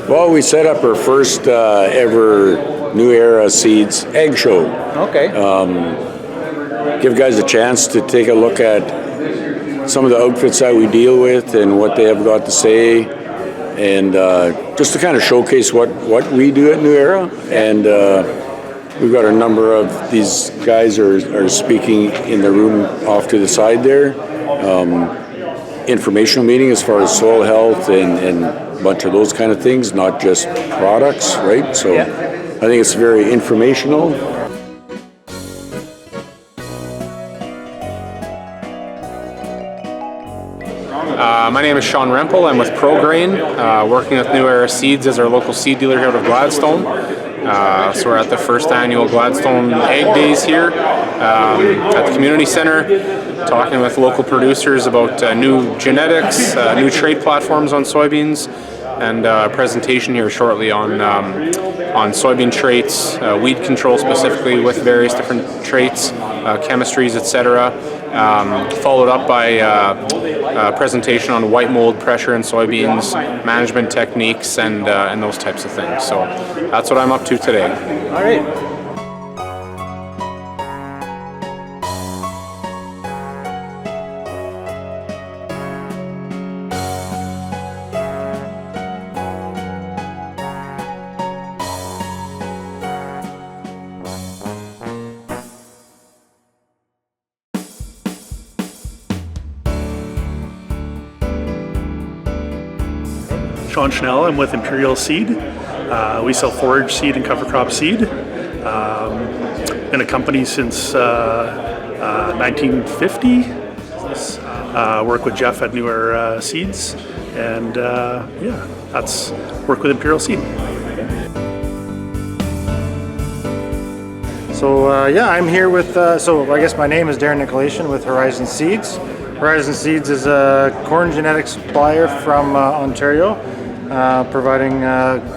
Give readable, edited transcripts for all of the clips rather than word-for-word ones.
Well, we set up our first ever New Era Seeds Ag Show. Okay. Give guys a chance to take a look at some of the outfits that we deal with and what they have got to say, and just to kind of showcase what we do at New Era. And we've got a number of these guys are speaking in the room off to the side there. Informational meeting as far as soil health and a bunch of those kind of things, not just products, right? So I think it's very informational. My name is Sean Rempel. I'm with ProGrain, working with New Era Seeds as our local seed dealer here out of Gladstone. So we're at the first annual Gladstone Ag Days here at the community center, talking with local producers about new genetics, new trait platforms on soybeans, and a presentation here shortly on soybean traits, weed control specifically with various different traits, chemistries, etc. Followed up by a presentation on white mold pressure in soybeans, management techniques, and those types of things. So that's what I'm up to today. All right. Sean Schnell, I'm with Imperial Seed. We sell forage seed and cover crop seed. Been a company since 1950. Work with Jeff at New Era Seeds, and that's work with Imperial Seed. So I'm here with, so I guess my name is Darren Nicolation with Horizon Seeds. Horizon Seeds is a corn genetics supplier from Ontario, providing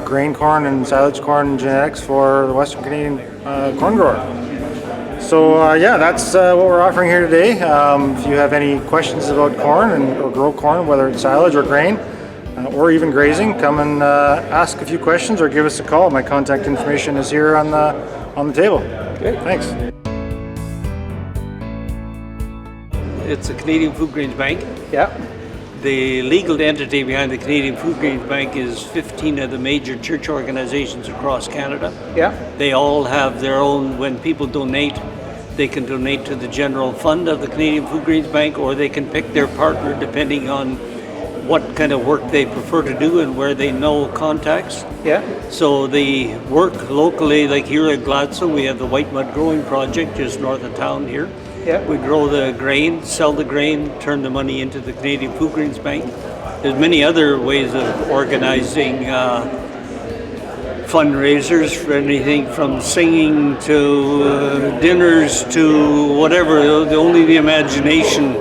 grain corn and silage corn genetics for the Western Canadian corn grower. So that's what we're offering here today. If you have any questions about corn or grow corn, whether it's silage or grain, or even grazing, come and ask a few questions or give us a call. My contact information is here on the table. Great. Thanks. It's a Canadian Food Grains Bank. Yeah. The legal entity behind the Canadian Food Grains Bank is 15 of the major church organizations across Canada. Yeah. They all have their own, when people donate, they can donate to the general fund of the Canadian Food Grains Bank, or they can pick their partner depending on what kind of work they prefer to do and where they know contacts. Yeah. So they work locally, like here at Gladstone, we have the White Mud Growing Project just north of town here. Yeah. We grow the grain, sell the grain, turn the money into the Canadian Food Grains Bank. There's many other ways of organizing fundraisers for anything from singing to dinners to whatever. Only the imagination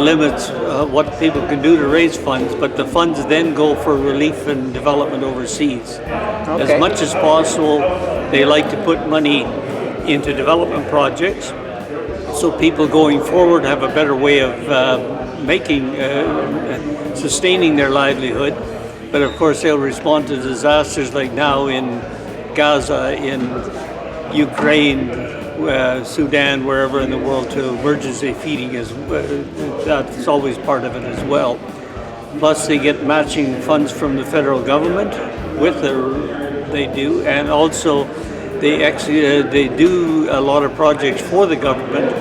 limits what people can do to raise funds, but the funds then go for relief and development overseas. Okay. As much as possible, they like to put money into development projects, so people going forward have a better way of sustaining their livelihood. But of course they'll respond to disasters like now in Gaza, in Ukraine, Sudan, wherever in the world, to emergency feeding. That's always part of it as well. Plus they get matching funds from the federal government they do, and also they do a lot of projects for the government,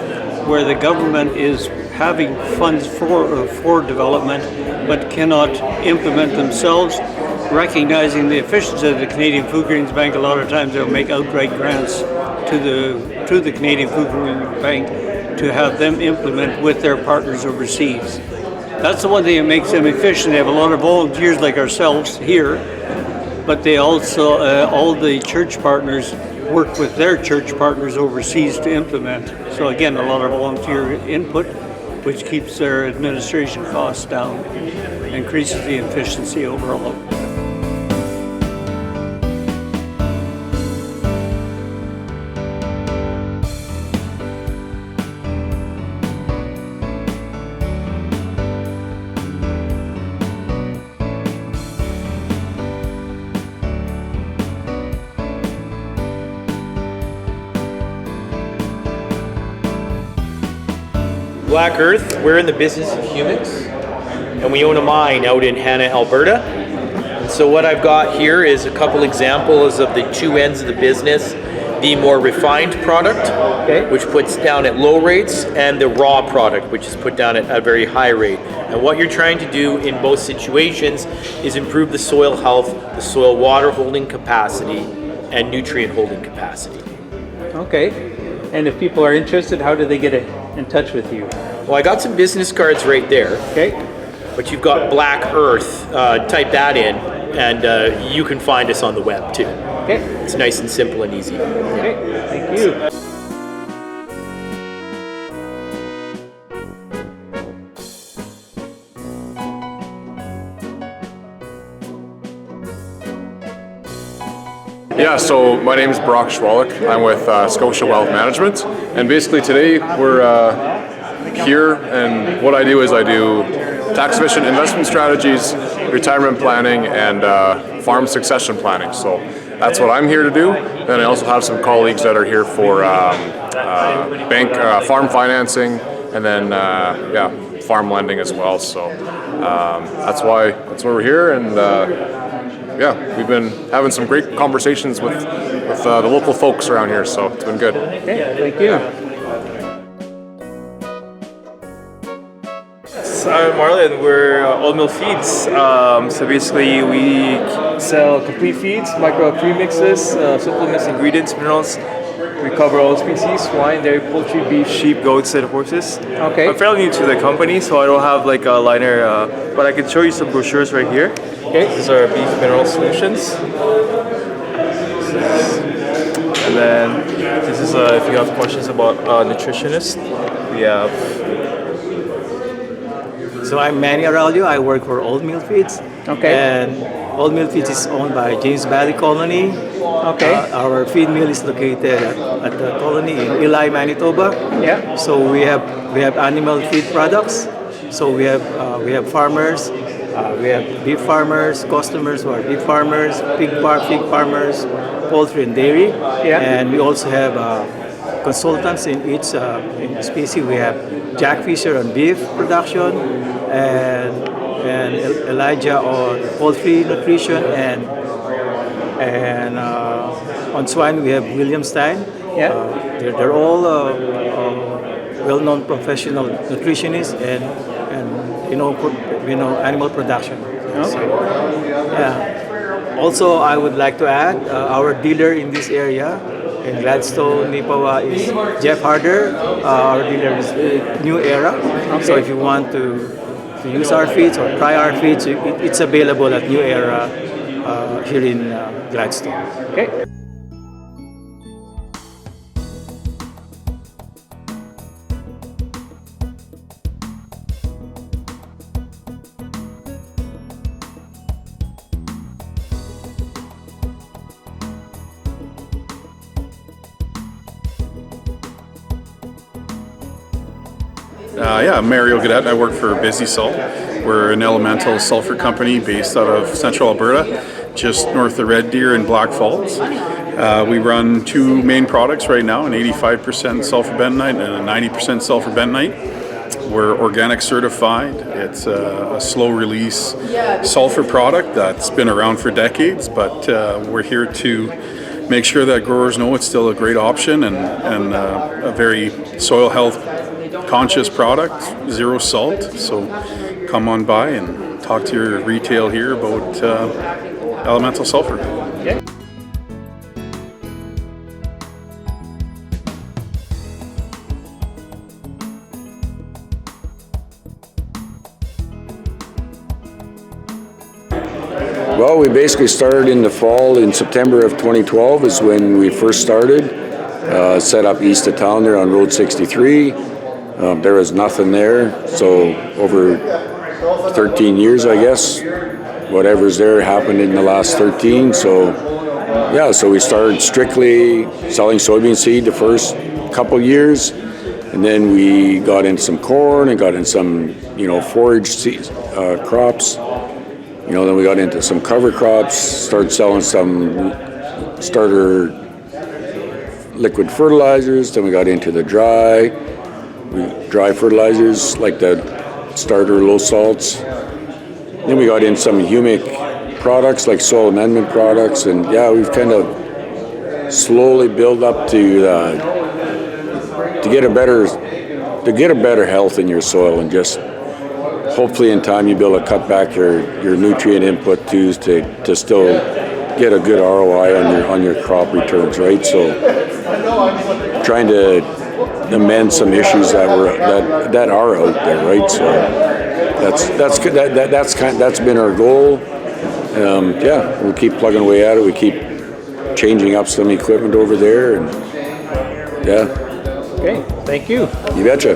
where the government is having funds for development, but cannot implement themselves. Recognizing the efficiency of the Canadian Food Grains Bank, a lot of times they'll make outright grants to the Canadian Food Grains Bank to have them implement with their partners overseas. That's the one thing that makes them efficient. They have a lot of volunteers like ourselves here, but they also, all the church partners work with their church partners overseas to implement. So again, a lot of volunteer input, which keeps their administration costs down, increases the efficiency overall. Black Earth, we're in the business of humics, and we own a mine out in Hanna, Alberta. And so what I've got here is a couple examples of the two ends of the business. The more refined product, which puts down at low rates, and the raw product, which is put down at a very high rate. And what you're trying to do in both situations is improve the soil health, the soil water holding capacity, and nutrient holding capacity. Okay. And if people are interested, how do they get in touch with you? Well, I got some business cards right there. Okay. But you've got Black Earth. Type that in, and you can find us on the web too. Okay. It's nice and simple and easy. Okay. Thank you. Yeah, so my name is Brock Schwalik. I'm with Scotia Wealth Management, and basically today we're here, and what I do is I do tax-efficient investment strategies, retirement planning, and farm succession planning. So that's what I'm here to do. Then I also have some colleagues that are here for farm financing, and then farm lending as well. So that's why we're here, and we've been having some great conversations with the local folks around here. So it's been good. Okay, thank you. I'm Marlon. We're Old Mill Feeds. So basically, we sell complete feeds, micro premixes, supplements, ingredients, minerals. We cover all species: swine, dairy, poultry, beef, sheep, goats, and horses. Okay. I'm fairly new to the company, so I don't have like a liner, but I can show you some brochures right here. Okay. These are beef mineral solutions. And then this is if you have questions about nutritionist, we have. So I'm Manny Aralio. I work for Old Mill Feeds. Okay. And Old Mill Feeds is owned by James Valley Colony. Okay. Our feed mill is located at the colony in Eli, Manitoba. Yeah. So we have animal feed products. So we have farmers. We have beef farmers, customers who are beef farmers, pig farmers, poultry and dairy. Yeah. And we also have consultants in each species. We have Jack Fisher on beef production, and Elijah on poultry nutrition, and on swine we have William Stein. Yeah. They're all well-known professional nutritionists and animal production. Okay. So, yeah. Also, I would like to add our dealer in this area in Gladstone, Nipawa is Jeff Harder. Our dealer is New Era. Okay. So if you want to use our feeds or try our feeds, it's available at New Era here in Gladstone. Okay. I'm Mario Gadet. I work for Busy Salt. We're an elemental sulfur company based out of central Alberta, just north of Red Deer and Black Falls. We run two main products right now, an 85% sulfur bentonite and a 90% sulfur bentonite. We're organic certified. It's a slow release sulfur product that's been around for decades, but we're here to make sure that growers know it's still a great option and a very soil health conscious product, zero salt. So come on by and talk to your retail here about elemental sulfur. Okay. Well, we basically started in the fall. In September of 2012 is when we first started. Set up east of town there on Road 63. There was nothing there, so over 13 years, I guess, whatever's there happened in the last 13. So we started strictly selling soybean seed the first couple years, and then we got into some corn and got into some, forage crops. Then we got into some cover crops, started selling some starter liquid fertilizers, then we got into the dry. dry fertilizers like the starter low salts. Then we got in some humic products like soil amendment products, and yeah, we've kind of slowly built up to get a better health in your soil, and just hopefully in time you'll be able to cut back your nutrient input to still get a good ROI on your crop returns, right? So trying to amend some issues that are out there, right? So that's been our goal. Yeah, we'll keep plugging away at it. We keep changing up some equipment over there, and yeah. Okay, thank you. You betcha.